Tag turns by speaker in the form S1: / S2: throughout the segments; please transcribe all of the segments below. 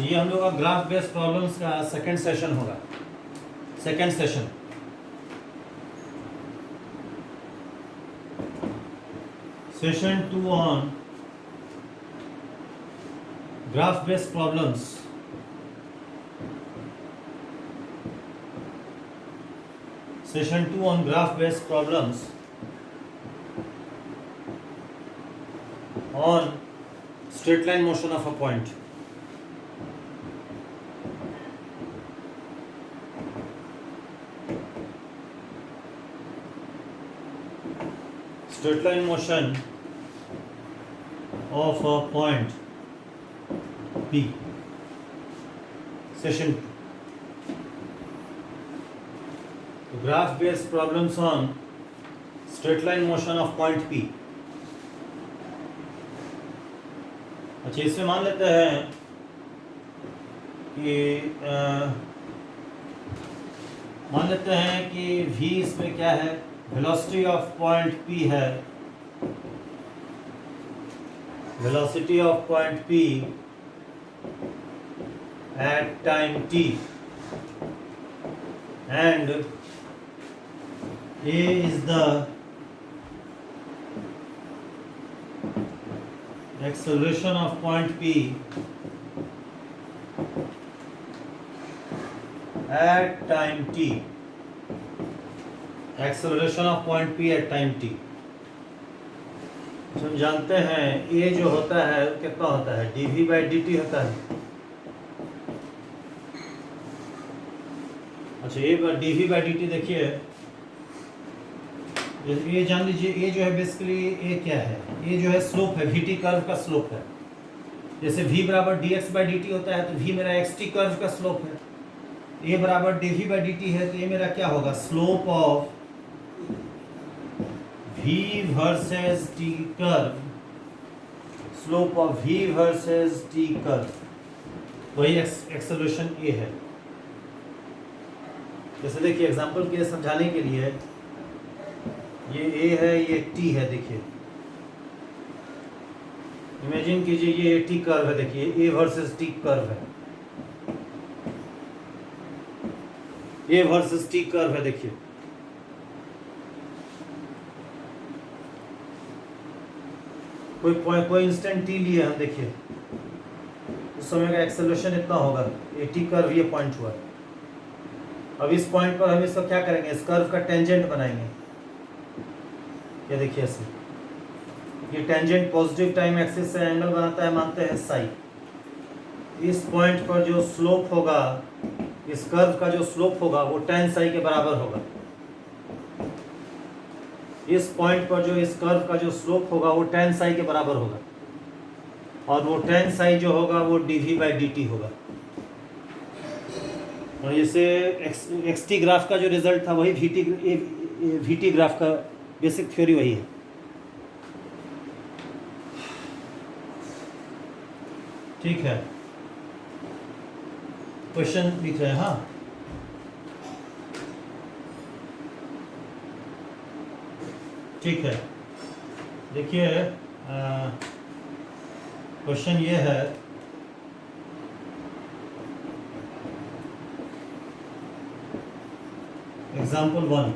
S1: ये हम लोग का ग्राफ बेस्ड प्रॉब्लम्स का सेकंड सेशन होगा। Second session session 2 on graph based problems. Session 2 on graph based problems on straight line motion of a point. Straight line motion of a point P. Session 2. Graph based problems on straight line motion of point P. अच्छा, इसमें मान लेते हैं कि v इसमें क्या है, velocity of point P है, velocity of point P at time t and A is the acceleration of point P at time t. Acceleration of point P at time t. हम जानते हैं A जो होता है कितना होता है, dv/dt होता है। अच्छा, dv/dt देखिए, ये जान लीजिए, ये जो है बेसिकली ये क्या है, ये जो है स्लोप है, vt कर्व का स्लोप है। जैसे v बराबर dx/dt होता है तो v मेरा xt कर्व का स्लोप है, a बराबर dv/dt है तो ये मेरा क्या होगा, slope of v versus t curve, slope of v versus t curve, वही एक्सेलरेशन a है। जैसे देखिए एग्जांपल के समझाने के लिए, ये a है, ये t है। देखिए इमेजिन कीजिए ये t कर्व है, देखिए a वर्सेस t कर्व है, a वर्सेस t कर्व है। देखिए कोई इंस्टेंट t लिए हम, देखिए उस समय का एक्सेलरेशन इतना होगा, ये t कर्व ये पॉइंट हुआ। अब इस पॉइंट पर हम इसको क्या करेंगे, इस कर्व का टेंजेंट बनाएंगे। ये देखिए ऐसे, ये टेंजेंट पॉजिटिव टाइम एक्सिस से एंगल बनाता है, मानते हैं साई। इस पॉइंट पर जो स्लोप होगा, इस कर्व का जो स्लोप होगा वो tan साई के बराबर होगा। इस पॉइंट पर जो इस कर्व का जो स्लोप होगा वो tan साई के बराबर होगा, और वो tan साई जो होगा वो dv/dt होगा। और जैसे xt ग्राफ का जो रिजल्ट था वही vt ग्राफ का बेसिक थ्योरी वही है। ठीक है, क्वेश्चन लिख रहे हैं। हाँ, ठीक है, देखिए क्वेश्चन ये है, example 1,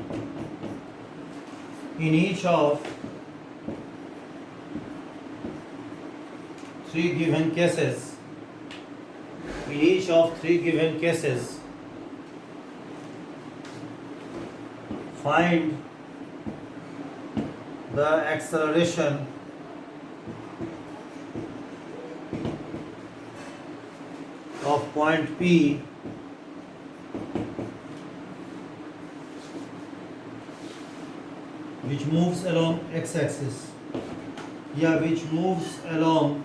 S1: in each of 3 given cases, in each of 3 given cases, find the acceleration of point P which moves along x-axis, which moves along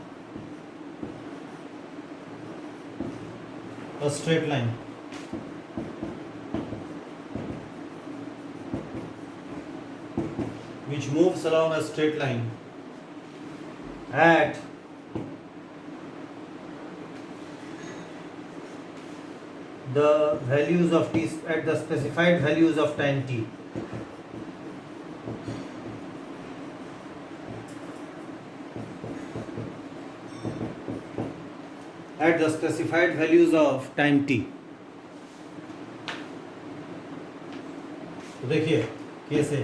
S1: a straight line. Which moves along a straight line at the values of t, at the specified values of time t. at the specified values of time t। तो देखिए कैसे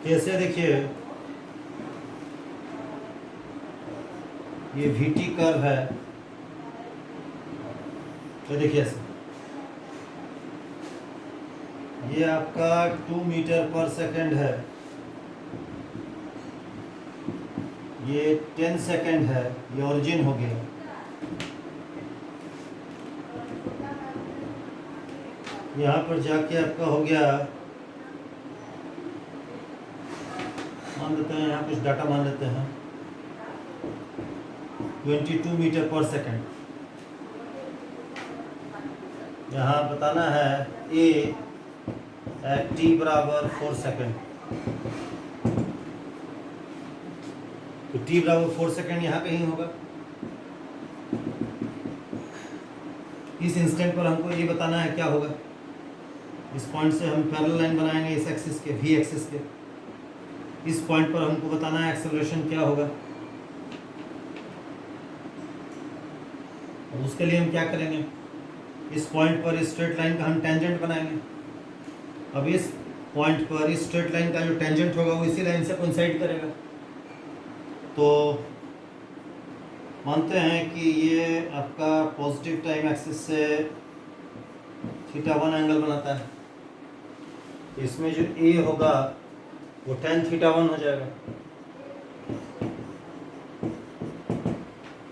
S1: कैसे देखिए ये we T curve है, तो देखिए ऐसे ये आपका 2 मीटर पर सेकंड है, ये 10 सेकंड है, ये ओरिजिन हो गया। यहाँ पर जाके आपका हो गया, मान लेते हैं यहाँ कुछ डाटा मान लेते हैं 22 मीटर पर सेकंड। यहाँ बताना है ए एट टी बराबर 4 सेकंड, तो टी बराबर 4 सेकंड यहाँ कहीं होगा। इस इंस्टेंट पर हमको ये बताना है क्या होगा। इस पॉइंट से हम पैरेलल लाइन बनाएंगे इस एक्सिस के, वी एक्सिस के। इस पॉइंट पर हमको बताना है एक्सेलरेशन क्या होगा। और उसके लिए हम क्या करेंगे, इस पॉइंट पर इस स्ट्रेट लाइन का हम टेंजेंट बनाएंगे। अब इस पॉइंट पर इस स्ट्रेट लाइन का जो टेंजेंट होगा वो इसी लाइन से कोइंसाइड करेगा। तो मानते हैं कि ये आपका पॉजिटिव टाइम एक्सिस से θ1 एंगल बनाता है, इसमें जो ए होगा वो tan θ1 हो जाएगा।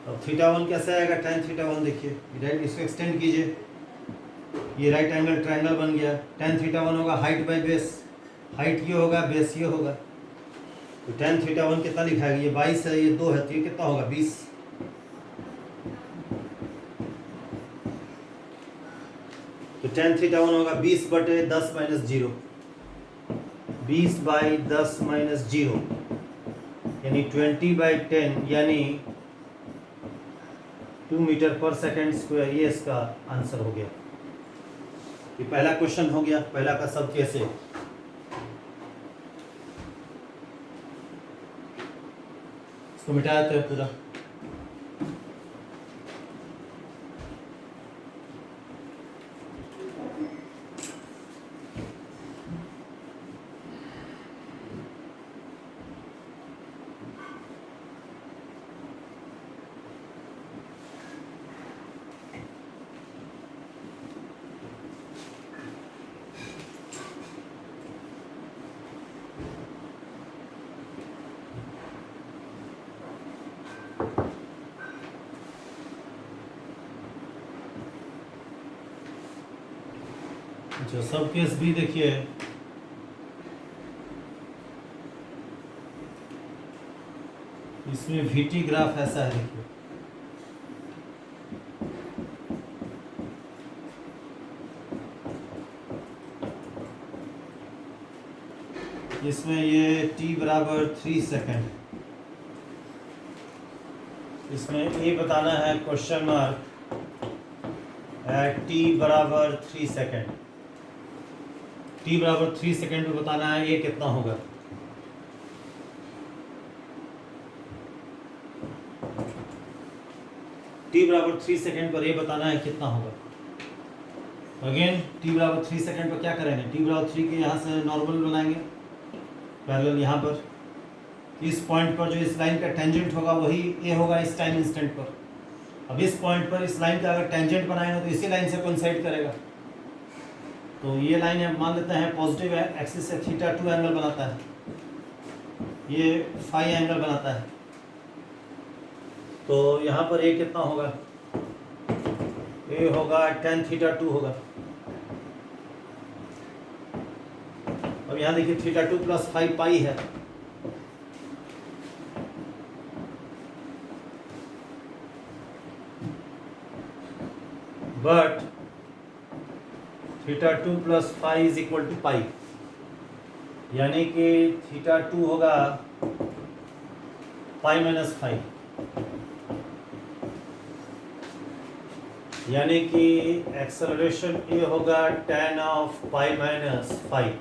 S1: अब θ1 कैसे आएगा, tan θ1 देखिए राइट, इसको एक्सटेंड कीजिए, ये राइट एंगल ट्रायंगल बन गया। tan θ1 होगा हाइट बाय बेस, हाइट ये होगा बेस ये होगा, तो tan θ1 कितना लिखाएगा, ये 22 है ये 2 है, तो ये कितना होगा 20। तो tan θ1 होगा 20/10 - 0, 20/10 - 0 यानी 20/10 यानी 2 मीटर पर सेकेंड स्क्वायर। ये इसका आंसर हो गया। ये पहला क्वेश्चन हो गया, पहला का सब कैसे। इसको मिटा देते हैं पूरा। जो सब केस भी देखिए, इसमें वीटी ग्राफ ऐसा है देखिए, इसमें ये t बराबर 3 सेकंड, इसमें ए बताना है क्वेश्चन मार्क एट t बराबर 3 सेकंड। t बराबर 3 सेकंड में बताना है ये कितना होगा। t बराबर 3 सेकंड पर ये बताना है कितना होगा। अगेन t बराबर 3 सेकंड पर क्या करेंगे, t बराबर 3 के यहाँ से नॉर्मल बनाएंगे पैरेलल। यहाँ पर इस पॉइंट पर जो इस लाइन का टेंजेंट होगा वही ए होगा इस टाइम इंस्टेंट पर। अब इस पॉइंट पर इस लाइन का अगर टेंजेंट बनाएंगे तो इसी लाइन से कोइंसाइड करेगा। तो ये लाइन है, मान लेते हैं पॉजिटिव एक्सिस से θ2 एंगल बनाता है, ये फाई एंगल बनाता है। तो यहाँ पर ए कितना होगा, ए होगा tan θ2 होगा। अब यहाँ देखिए θ2 + 5 पाई है, बट θ2 + 5 = पाई, यानी कि θ2 होगा पाई - 5, यानी कि एक्सेलरेशन ए होगा tan ऑफ पाई - 5।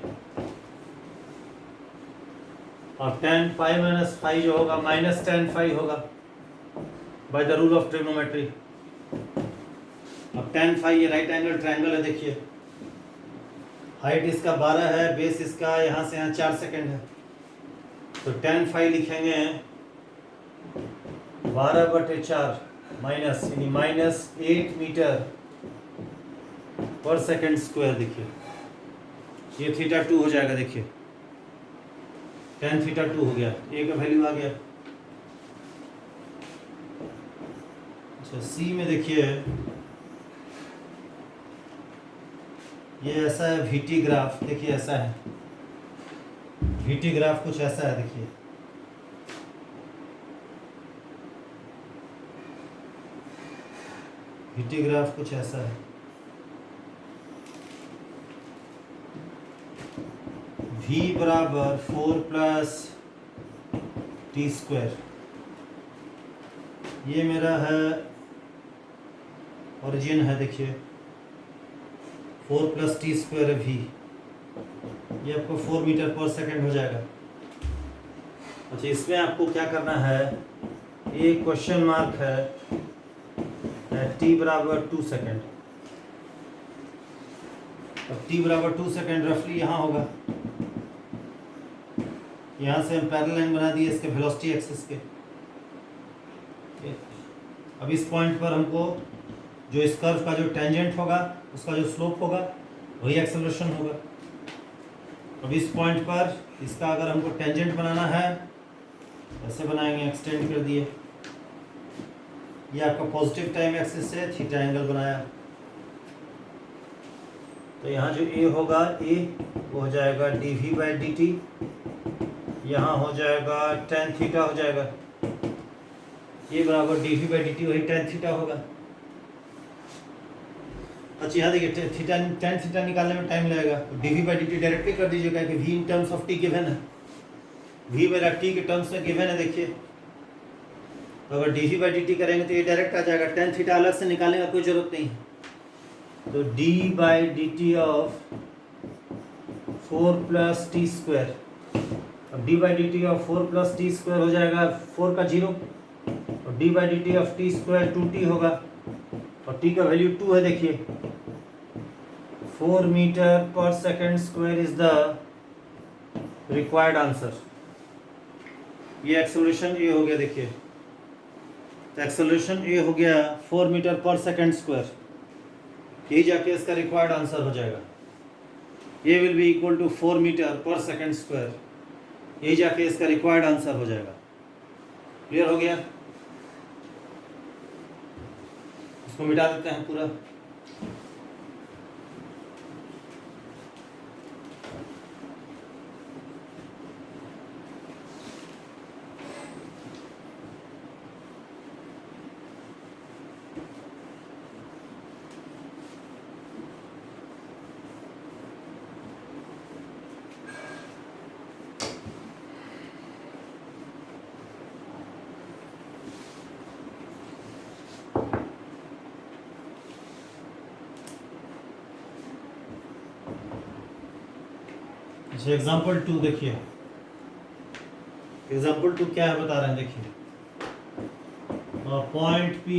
S1: और tan पाई माइनस फाई जो होगा माइनस tan फाई होगा by the rule of trigonometry. अब tan फाई ये राइट एंगल ट्रायंगल है, देखिए हाइट इसका 12 है, बेस इसका यहाँ से यहाँ 4 सेकेंड है, तो tan फाई लिखेंगे 12/4 माइनस यानी minus 8 metre per second square. देखिए ये थीटा 2 हो जाएगा, देखिए tan थीटा 2 हो गया, ए का वैल्यू आ गया। अच्छा सी में देखिए ये ऐसा है VT ग्राफ, देखिए ऐसा है VT ग्राफ, कुछ ऐसा है, देखिए VT ग्राफ कुछ ऐसा है। V बराबर 4 प्लस टी स्क्वायर, ये मेरा है ओरिजिन है, देखिए 4 प्लस टी स्क्वायर है V, ये आपको 4 मीटर पर सेकेंड हो जाएगा। अच्छा इसमें आपको क्या करना है, एक क्वेश्चन मार्क है t बराबर 2 सेकेंड। अब t बराबर 2 सेकेंड रफली यहाँ होगा, यहाँ से हम पैरेलल लाइन बना दिए इसके वेलोसिटी एक्सिस के। अब इस पॉइंट पर हमको जो इस कर्व का जो टेंजेंट होगा उसका जो स्लोप होगा वही एक्सेलरेशन होगा। अब इस पॉइंट पर इसका अगर हमको टेंजेंट बनाना है ऐसे बनाएंगे, एक्सटेंड कर दिए, ये आपका पॉजिटिव टाइम एक्सिस से थीटा एंगल बनाया, तो यहाँ जो ए होगा ए वो हो जाएगा dv/dt, यहाँ हो जाएगा tan थीटा हो जाएगा, ये बराबर dv/dt वही tan थीटा होगा। अच्छा यहाँ देखिए थीटा tan थीटा निकालने में टाइम लगेगा, तो dv/dt डायरेक्टली कर दीजिएगा कि v in terms of t given है, v मेरा t के टर्म्स में गिवन है। देखिए तो अगर dv/dt करेंगे तो ये डायरेक्ट आ जाएगा, tan थीटा अलग से निकालने का कोई जरूरत नहीं है। तो d/dt of 4 plus T square, अब d/dt of 4 plus T square हो जाएगा 4 का 0, और d/dt of T square 2t होगा, और t का वैल्यू 2 है। देखिए 4 metre per second square is the required answer. ये एक्सेलरेशन ए हो गया, देखिए एक्सेलरेशन ए हो गया 4 मीटर पर सेकेंड स्क्वायर, यही जाके इसका रिक्वायर्ड आंसर हो जाएगा। ये will be equal to 4 metre per second square, यही जाके इसका रिक्वायर्ड आंसर हो जाएगा। क्लियर हो गया, इसको मिटा देते हैं पूरा। एग्जाम्पल 2 देखिए, एग्जाम्पल 2 क्या है बता रहे हैं, देखिए point P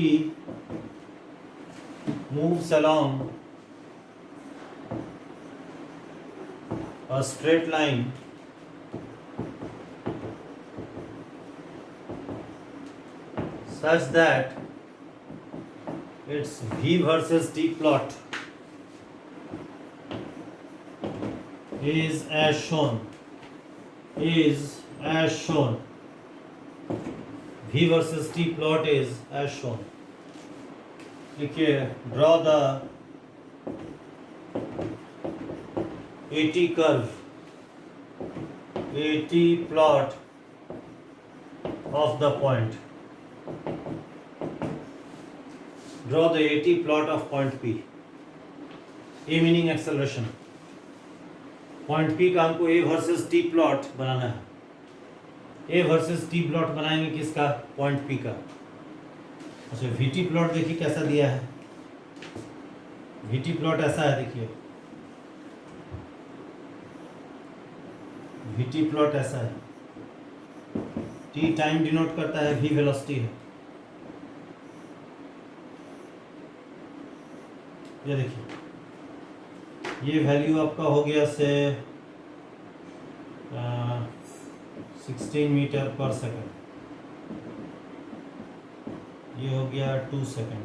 S1: moves along a straight line such that its V versus T plot is as shown, V versus T plot is as shown। देखिए draw the AT curve, AT plot of the point, draw the AT plot of point P। A meaning acceleration, point P का हमको A versus T plot बनाना है। A versus T plot बनाएंगे किसका, point P का। अच्छा VT plot देखिए कैसा दिया है, VT प्लॉट ऐसा है, देखिए VT प्लॉट ऐसा है, टी टाइम डिनोट करता है, v वेलोसिटी है। ये देखिए ये वैल्यू आपका हो गया से 16 मीटर पर सेकंड, ये हो गया 2 सेकंड,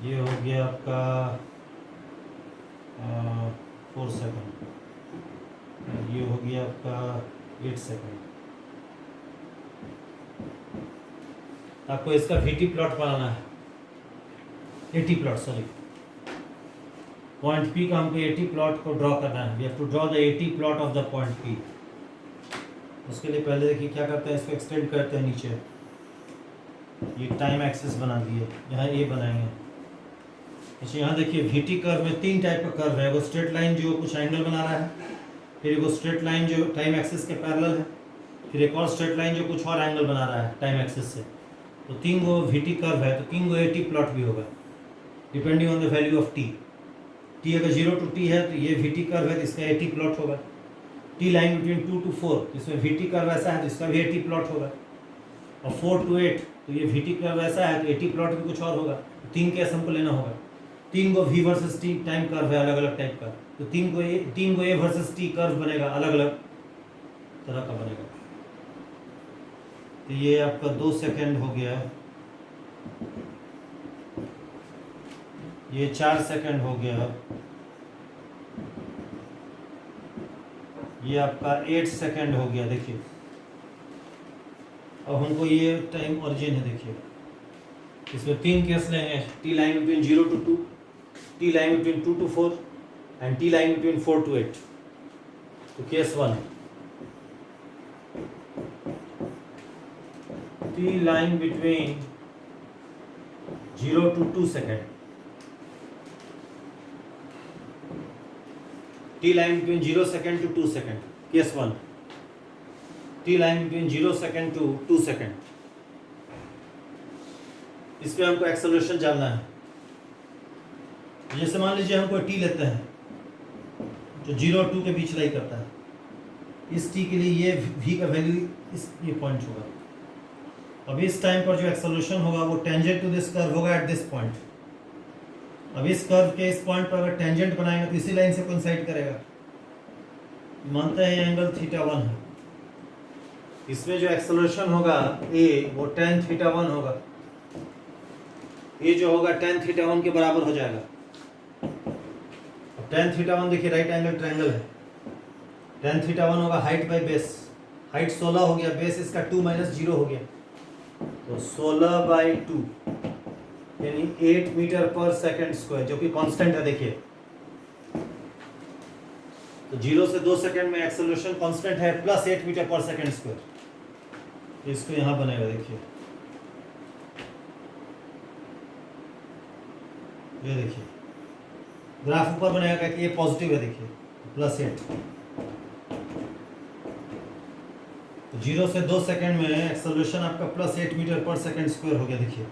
S1: ये हो गया आपका 4 सेकंड, ये हो गया आपका 8 सेकंड। आपको इसका VT प्लॉट बनाना है, AT plot, sorry, point P का हमको AT प्लॉट को ड्रॉ करना है। We have to draw the AT plot of the point P। उसके लिए पहले देखिए क्या करते हैं, इसको एक्सटेंड करते हैं नीचे, ये टाइम एक्सिस बना दिए, यहाँ A बनाएंगे। अच्छा यहाँ देखिए VT कर्व में 3 टाइप का कर्व है, वो स्ट्रेट लाइन जो कुछ एंगल बना रहा है, फिर वो स्ट्रेट लाइन जो टाइम एक्सिस के पैरेलल है, फिर एक और स्ट्रेट लाइन जो कुछ और एंगल बना रहा है टाइम एक्सिस से। तो 3 गो VT कर्व है, तो 3 गो AT प्लॉट भी होगा depending on the value of T। T अगर 0 to T है तो ये VT कर्व है, तो इसका AT प्लॉट होगा। T लाइन बिटवीन 2 to 4, इसमें VT कर्व ऐसा है तो इसका भी AT प्लॉट होगा। और 4 to 8 तो ये VT कर्व ऐसा है तो AT प्लॉट भी कुछ और होगा। 3 केस हमको लेना होगा। 3 गो V versus T time curve है अलग अलग टाइप का, तो 3 गो A वर्सेस T कर्व बनेगा, अलग अलग तरह का बनेगा। तो ये आपका 2 सेकेंड हो गया, ये 4 सेकेंड हो गया, ये आपका 8 सेकेंड हो गया। देखिए अब हमको ये टाइम ओरिजिन है, देखिए इसमें 3 केस लेंगे, T line between 0 to 2, T line between 2 to 4 and T line between 4 to 8। तो case 1, T line between 0 to 2 second, T line between 0 second to 2 second, case 1। T line between 0 second to 2 second, इस पे हमको acceleration जानना है। जैसे मान लीजिए हमको T लेते हैं जो 0 और 2 के बीच लाई करता है, इस T के लिए ये V का वैल्यू ये पॉइंट होगा। अब इस टाइम पर जो एक्सेलरेशन होगा वो टेंजेंट टू दिस कर्व होगा एट दिस पॉइंट। अब इस कर्व के इस पॉइंट पर अगर टेंजेंट बनाएंगे तो इसी लाइन से कोइंसाइड करेगा। मानते हैं ये एंगल θ1 है, इसमें जो एक्सेलरेशन होगा A वो tan θ1 होगा, ये जो होगा tan θ1 के बराबर हो जाएगा। अब tan θ1 देखिए राइट एंगल ट्रायंगल है, tan θ1 होगा हाइट बाय बेस, हाइट 16 हो गया, बेस इसका 2 - 0 हो गया, तो 16/2 यानी 8 मीटर पर सेकंड स्क्वायर, जो कि कांस्टेंट है। देखिए तो 0 से 2 सेकंड में एक्सेलरेशन कांस्टेंट है प्लस 8 मीटर पर सेकंड स्क्वायर। इसको यहां बनेगा, देखिए ये देखिए ग्राफ ऊपर बनेगा कि ये पॉजिटिव है, देखिए +8। तो 0 से 2 सेकंड में एक्सेलरेशन आपका +8 मीटर पर सेकंड स्क्वायर हो गया। देखिए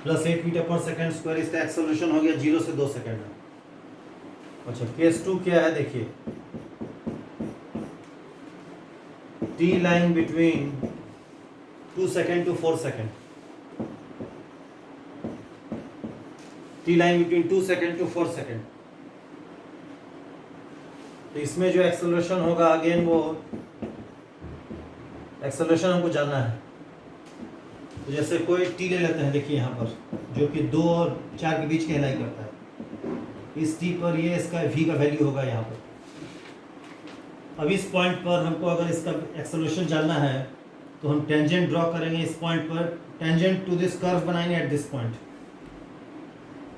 S1: +8 मीटर पर सेकंड स्क्वायर इसका एक्सेलरेशन हो गया 0 से 2 सेकंड में। अच्छा केस 2 क्या है, देखिए T line between 2 second to 4 second, T line between 2 second to 4 second. तो इसमें जो एक्सेलरेशन होगा अगेन वो एक्सेलरेशन हमको जानना है। तो जैसे कोई T ले लेते हैं, देखिए यहाँ पर जो कि 2 और 4 के बीच की लाई करता है, इस T पर ये इसका V का वैल्यू होगा यहाँ पर। अब इस पॉइंट पर हमको अगर इसका एक्सेलरेशन जानना है तो हम टेंजेंट ड्रॉ करेंगे इस पॉइंट पर, टेंजेंट टू दिस कर्व बनाएंगे एट दिस पॉइंट।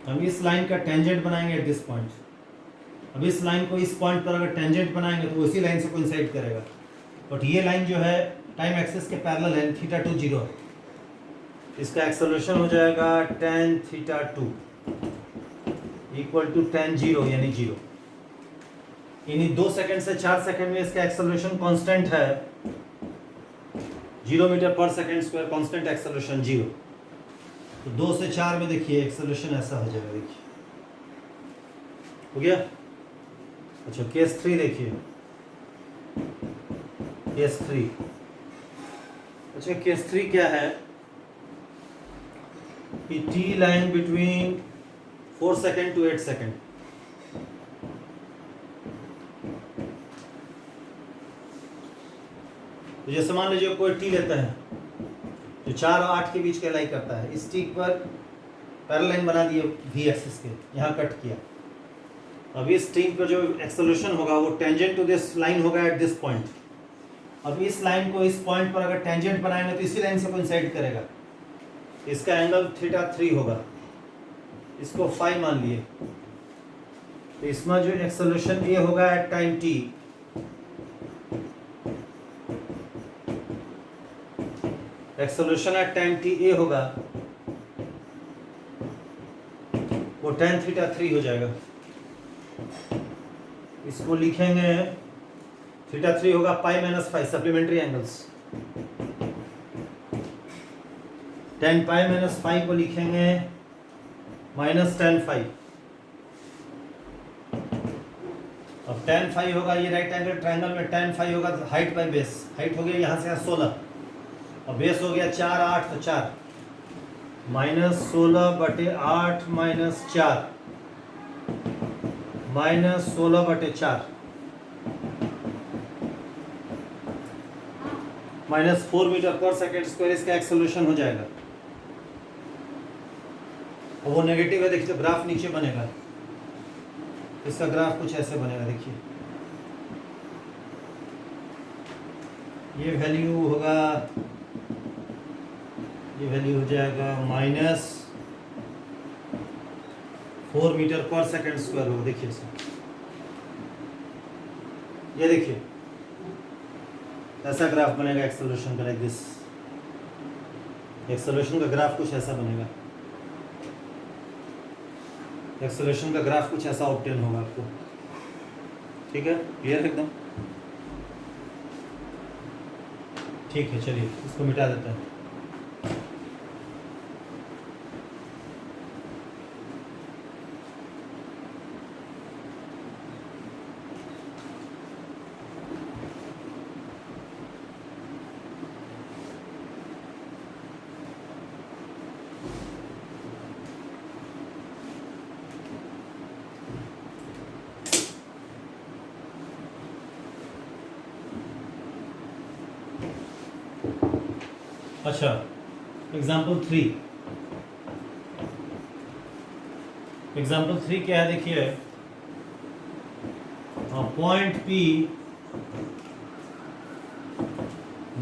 S1: हम इस लाइन का टेंजेंट बनाएंगे एट दिस पॉइंट। अब इस लाइन को इस पॉइंट पर अगर टेंजेंट बनाएंगे तो उसी लाइन से कोइंसाइड करेगा, बट ये लाइन जो है टाइम एक्सिस के पैरेलल है, θ2 0 है। इसका एक्सेलरेशन हो जाएगा tan θ2 = tan 0 यानी 0। इन्हीं 2 सेकंड से 4 सेकंड में इसका एक्सेलरेशन कांस्टेंट है 0 मीटर पर सेकंड स्क्वायर, कांस्टेंट एक्सेलरेशन 0। तो 2 से 4 में देखिए एक्सेलरेशन ऐसा हो जाएगा, देखिए हो गया। अच्छा केस 3 देखिए, केस 3। अच्छा, केस 3 क्या है कि t line between 4 second to 8 second. तो जैसे मान लीजिए कोई टी लेता है जो 4 और 8 के बीच का लाई करता है, इस टी पर पैरेलल लाइन बना दिए वी एक्सिस के, यहाँ कट किया। अब इस टी पर जो एक्सेलरेशन होगा वो टेंजेंट टू दिस लाइन होगा एट दिस पॉइंट। अब इस लाइन को इस पॉइंट पर अगर टेंजेंट बनाएंगे तो इसी लाइन से कोइंसाइड करेगा, इसका एंगल θ3 होगा, इसको फाई मान लिए। तो इसमें जो एक्सेलरेशन ए होगा at time t, acceleration at time t a होगा वो tan θ3 हो जाएगा। इसको लिखेंगे θ3 होगा pi minus phi, supplementary angles. tan pi minus phi को लिखेंगे माइनस tan फाई। अब tan फाई होगा, ये राइट एंगल ट्रायंगल में tan फाई होगा हाइट बाई बेस। हाइट हो गया यहाँ से 16 और बेस हो गया 4 8, तो 4 minus 16/8 minus 4 minus 16/4 minus 4 metre per second square इसका एक्सेलरेशन हो जाएगा। और वो नेगेटिव है, देखिए तो ग्राफ नीचे बनेगा, इसका ग्राफ कुछ ऐसे बनेगा। देखिए ये वैल्यू होगा, ये वैल्यू हो जाएगा minus 4 metre per second square होगा। देखिए इसे, ये देखिए ऐसा ग्राफ बनेगा एक्सेलरेशन का, लाइक दिस। एक्सेलरेशन का ग्राफ कुछ ऐसा बनेगा, एक्सेलरेशन का ग्राफ कुछ ऐसा ऑब्टेन होगा आपको। ठीक है, क्लियर एकदम? ठीक है, चलिए इसको मिटा देते हैं। अच्छा, एग्जाम्पल 3। एग्जाम्पल 3 क्या है देखिए, point P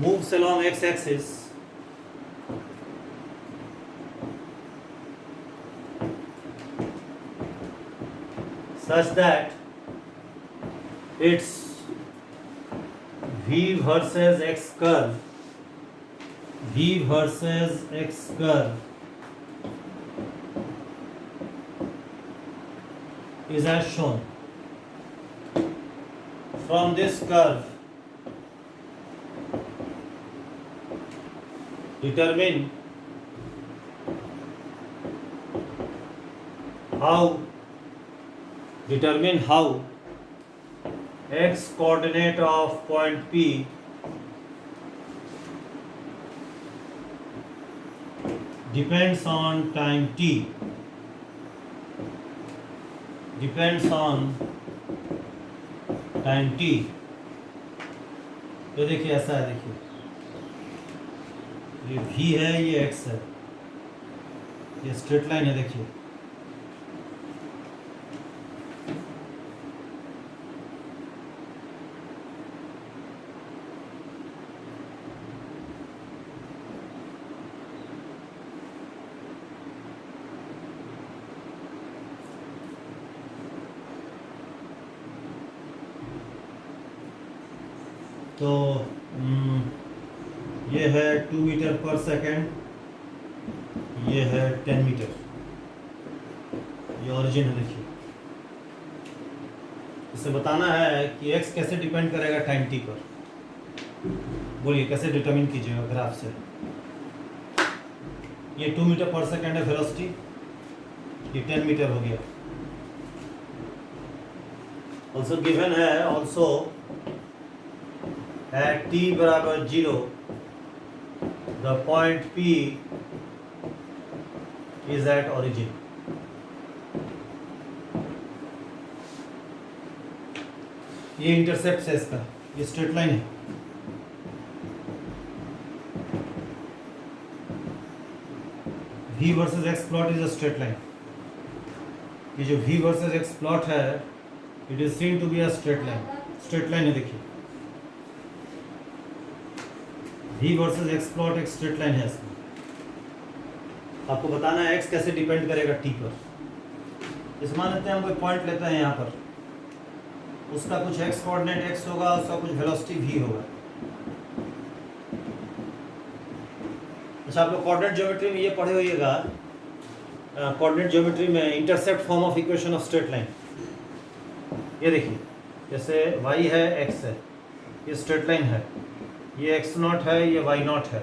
S1: moves along x axis such that its v versus x curve is as shown. From this curve, determine how x coordinate of point P depends on time t, तो देखिए ऐसा है, देखिए ये v है, ये x है, ये स्ट्रेट लाइन है। देखिए तो ये है 2 मीटर पर सेकेंड, ये है 10 मीटर, ये ओरिजिन है। देखिए इसे बताना है कि x कैसे डिपेंड करेगा टाइम t पर। बोलिए कैसे डिटरमिन कीजिएगा ग्राफ से। ये 2 मीटर पर सेकेंड है वेलोसिटी, ये 10 मीटर हो गया। ऑल्सो गिवन है, ऑल्सो एट t बराबर 0 the point P is at origin. ये इंटरसेप्ट है इसका, ये स्ट्रेट लाइन है। V versus x plot is a straight line. ये जो V वर्सेस x प्लॉट है it is seen to be a straight line. Straight line है, देखिए V वर्सेस x प्लॉट एक स्ट्रेट लाइन है इसमें। आपको बताना है x कैसे डिपेंड करेगा t पर। इस मान लेते हैं हम कोई पॉइंट लेते हैं यहाँ पर, उसका कुछ x कोऑर्डिनेट x होगा, उसका कुछ वेलोसिटी v होगा। अच्छा, आप लोग कोऑर्डिनेट ज्योमेट्री में ये पढ़े होइएगा, कोऑर्डिनेट ज्योमेट्री में intercept form of equation of straight line. ये देखिए, जैसे y है x है, ये स्ट्रेट लाइन है, ये x0 है, ये y0 है।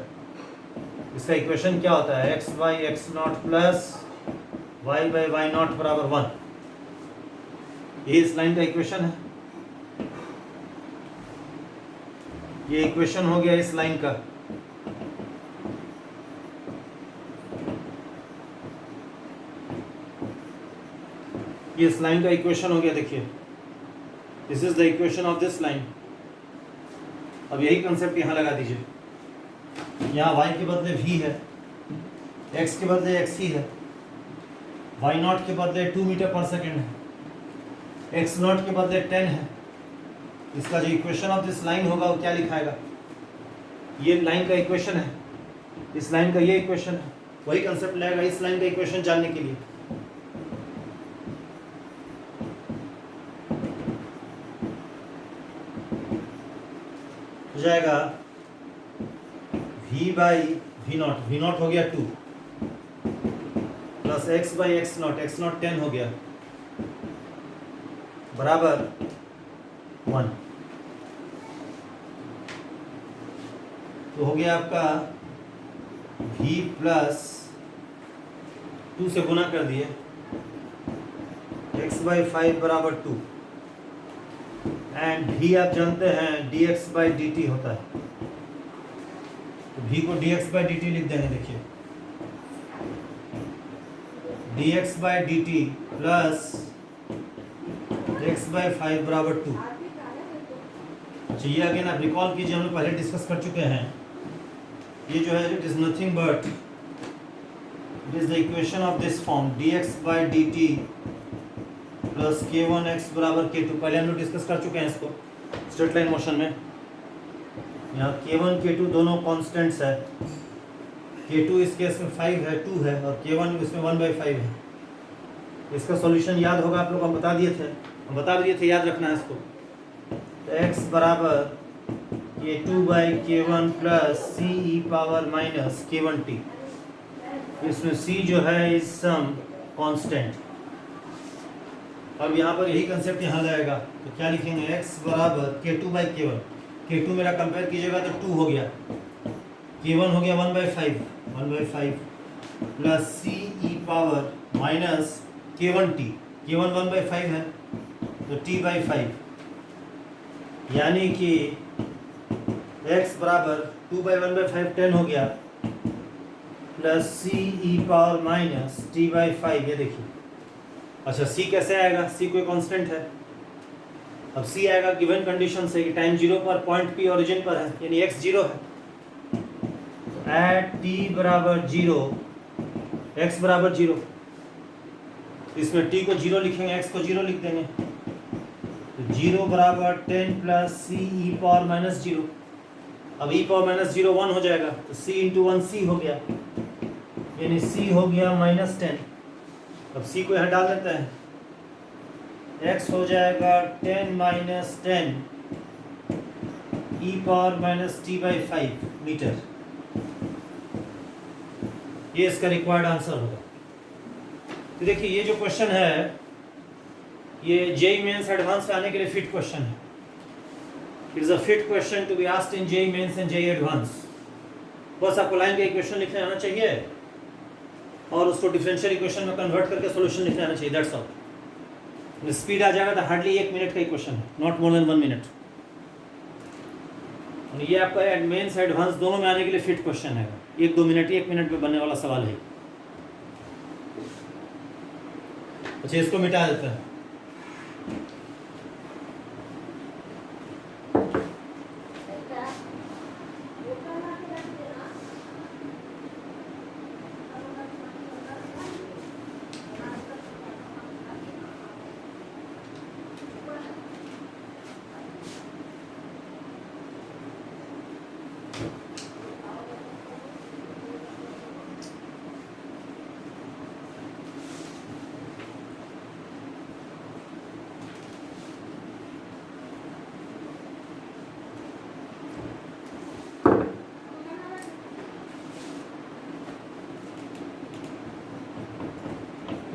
S1: इसका इक्वेशन क्या होता है? x by x0 plus y by y0 बराबर 1। ये इस लाइन का इक्वेशन है। ये इक्वेशन हो गया इस लाइन का। ये इस लाइन का इक्वेशन हो गया। देखिए, this is the equation of this line. अब यही कंसेप्ट यहाँ लगा दीजिए। यहाँ y के बदले v है, x के बदले x ही है, y0 के बदले 2 मीटर पर सेकेंड है, x0 के बदले 10 है। इसका जो इक्वेशन ऑफ दिस लाइन होगा वो क्या लिखाएगा? ये लाइन का इक्वेशन है, इस लाइन का ये इक्वेशन है। वही कंसेप्ट लगेगा इस लाइन का इक्वेशन जानने के लिए। हो जाएगा v बाई v0, v0 हो गया 2 plus x by x0, x0 10 हो गया बराबर 1। तो हो गया आपका v प्लस 2 से गुना कर दिए, x बाई 5 बराबर 2 एंड v आप जानते हैं dx बाई dt होता है। तो v को dx बाई dt लिख देंगे। देखिए, dx by dt plus x by 5 बराबर 2। अच्छा, ये अगेन आप रिकॉल कीजिए, हम लोग पहले डिस्कस कर चुके हैं। ये जो है it is nothing but it is the equation of this form dx by dt plus k1x बराबर k2। पहले हम लोग डिस्कस कर चुके हैं इसको स्ट्रेट लाइन मोशन में। यहाँ k1 k2 दोनों कॉन्स्टेंट्स है। k2 इस केस में 5 है, 2 है, और k1 इसमें 1/5 है। इसका सॉल्यूशन याद होगा, आप लोग हम बता दिए थे, याद रखना है इसको। तो x बराबर k2 by k1 plus c e power minus k1t। इसमें c जो है इज सम कांस्टेंट। अब यहाँ पर यही कंसेप्ट यहाँ लगेगा। तो क्या लिखेंगे? x बराबर k2 बाई k1। k2 मेरा कंपेयर कीजिएगा तो 2 हो गया, k1 हो गया 1/5 plus c e power minus k1t। k1 1/5 है तो t बाई 5, यानी कि x बराबर 2 बाई 1/5 10 हो गया plus c e power minus t by 5। ये देखिए। अच्छा, c कैसे आएगा? c कोई कांस्टेंट है। अब c आएगा गिवन कंडीशन से कि टाइम 0 पर पॉइंट p ओरिजिन पर है, यानी x 0 है। तो एट t बराबर 0 x बराबर 0, इसमें t को 0 लिखेंगे, x को 0 लिख देंगे। तो 0 बराबर 10 plus c e power minus 0। अब e पावर माइनस 0 1 हो जाएगा, तो c इंटू 1 c हो गया, यानी c हो गया माइनस 10। अब c को यहाँ डाल देते हैं, x हो जाएगा 10 माइनस 10 e power minus t by 5 metre. ये इसका रिक्वायर्ड आंसर होगा। तो देखिए, ये जो क्वेश्चन है ये जेईई मेंस एडवांस में आने के लिए फिट क्वेश्चन है। It is a fit question to be asked in JEE Mains and JEE Advance. बस आपको लाइन का इक्वेशन लिखने आना चाहिए और उसको डिफरेंशियल इक्वेशन में कन्वर्ट करके सॉल्यूशन लिखने आना चाहिए, दैट्स ऑल। स्पीड आ जाएगा तो हार्डली 1 मिनट का इक्वेशन है, नॉट मोर देन 1 मिनट। और ये आपका मेंस एडवांस दोनों में आने के लिए फिट क्वेश्चन है, 1 मिनट में बनने वाला सवाल है। अच्छा, इसको मिटा देते हैं।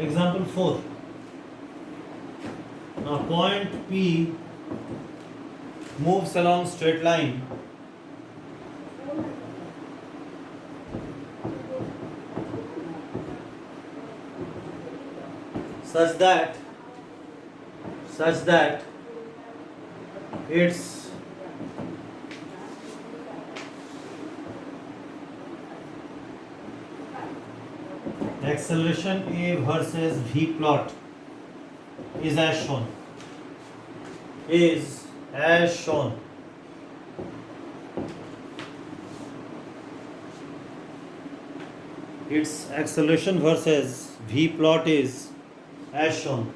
S1: Example 4. Now point P moves along straight line such that its acceleration A versus V plot is as shown. Its acceleration versus V plot is as shown.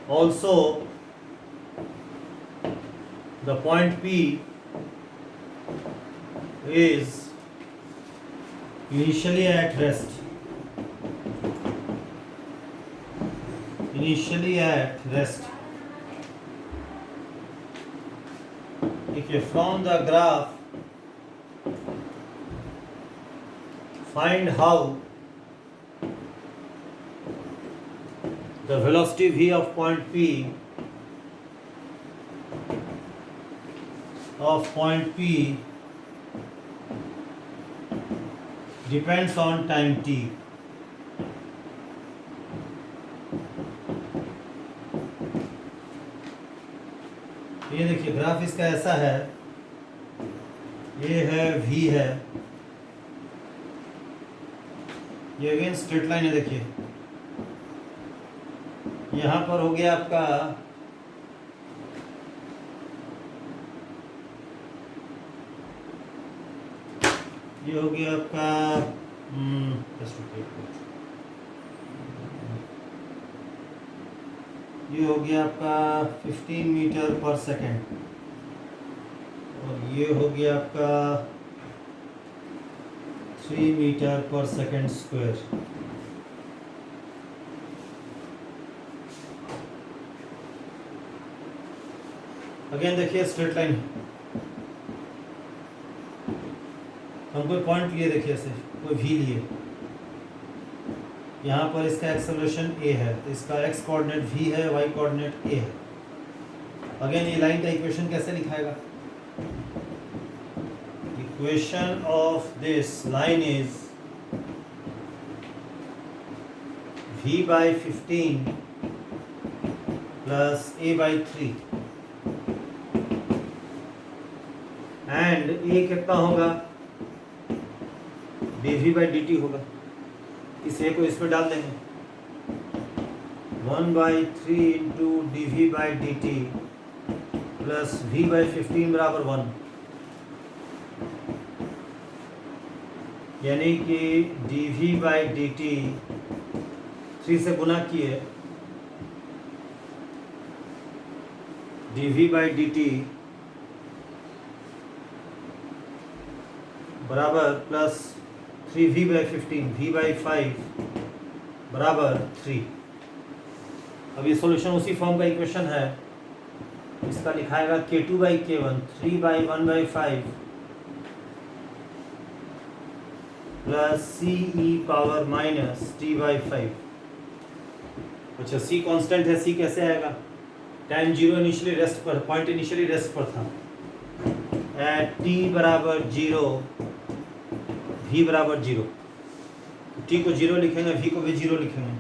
S1: Also, the point P is initially at rest. Okay, from the graph, find how the velocity v of point P depends on time t. ये देखिए graph इसका ऐसा है, ये है v है, ये again straight line है। देखिए यहाँ पर हो गया आपका ये हो गया आपका ये हो गया आपका 15 मीटर पर सेकेंड और ये हो गया आपका 3 metre per second square. Again देखिए स्ट्रेट लाइन, हम कोई पॉइंट लिए, देखिए ऐसे कोई भी लिए, यहाँ पर इसका एक्सेलरेशन a है तो इसका x कोऑर्डिनेट v है, y कोऑर्डिनेट a है। अगेन ये लाइन का इक्वेशन कैसे लिखाएगा? Equation of this line is v by 15 plus a by 3 and a कितना होगा? dv by dt होगा। इस a को इसमें डाल देंगे, 1/3 into dv by dt plus v by 15 बराबर 1, यानी कि dv by dt 3 से गुना किए, dv by dt बराबर plus 3v by 15, v by 5 बराबर 3। अब ये सॉल्यूशन उसी फॉर्म का इक्वेशन है, इसका लिखाएगा k2 by k1 3 by 1 by 5 plus c e power minus t by 5। अच्छा, c कांस्टेंट है, c कैसे आएगा? टाइम जीरो इनिशियली रेस्ट पर, पॉइंट इनिशियली रेस्ट पर था, एट t बराबर 0 v बराबर 0, t को 0 लिखेंगे, v को भी 0 लिखेंगे,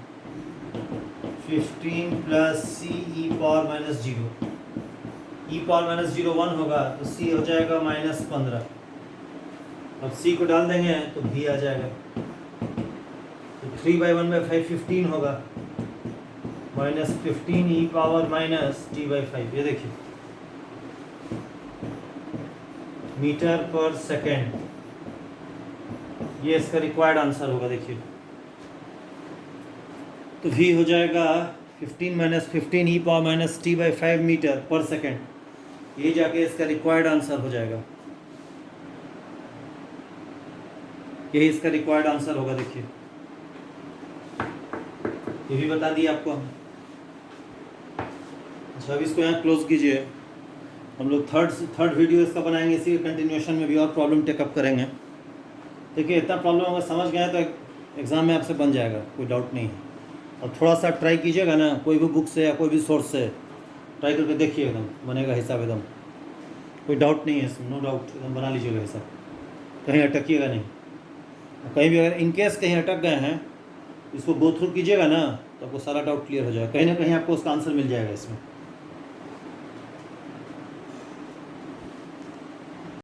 S1: 15 plus c e power minus 0 ई पावर माइनस 0 1 होगा तो सी हो जाएगा -15। अब सी को डाल देंगे तो भी आ जाएगा। तो 3/1/5 15 होगा, -15 ई पावर माइनस t/5। ये देखिए मीटर पर सेकेंड, ये इसका रिक्वायर्ड आंसर होगा। देखिए तो v हो जाएगा 15 - 15 ई power minus t/5 metre per second. ये जाके इसका रिक्वायर्ड आंसर हो जाएगा, यही इसका रिक्वायर्ड आंसर होगा। देखिए ये भी बता दिया आपको हम। अच्छा अब इसको यहाँ क्लोज कीजिए। हम लोग थर्ड वीडियो इसका बनाएंगे, इसी के कंटिन्यूएशन में भी और प्रॉब्लम टेकअप करेंगे। देखिए इतना प्रॉब्लम अगर समझ गए तो एग्ज़ाम में आपसे बन जाएगा, कोई डाउट नहीं है। और थोड़ा सा ट्राई कीजिएगा ना, कोई भी बुक से या कोई भी सोर्स से ट्राई करके देखिए, एकदम बनेगा हिसाब, एकदम कोई डाउट नहीं है इसमें, नो डाउट, एकदम बना लीजिएगा हिसाब, कहीं अटकिएगा नहीं। कहीं भी अगर इनकेस कहीं अटक गए हैं, इसको गो थ्रू कीजिएगा ना तो आपको सारा डाउट क्लियर हो जाएगा, कहीं ना कहीं आपको उसका आंसर मिल जाएगा इसमें।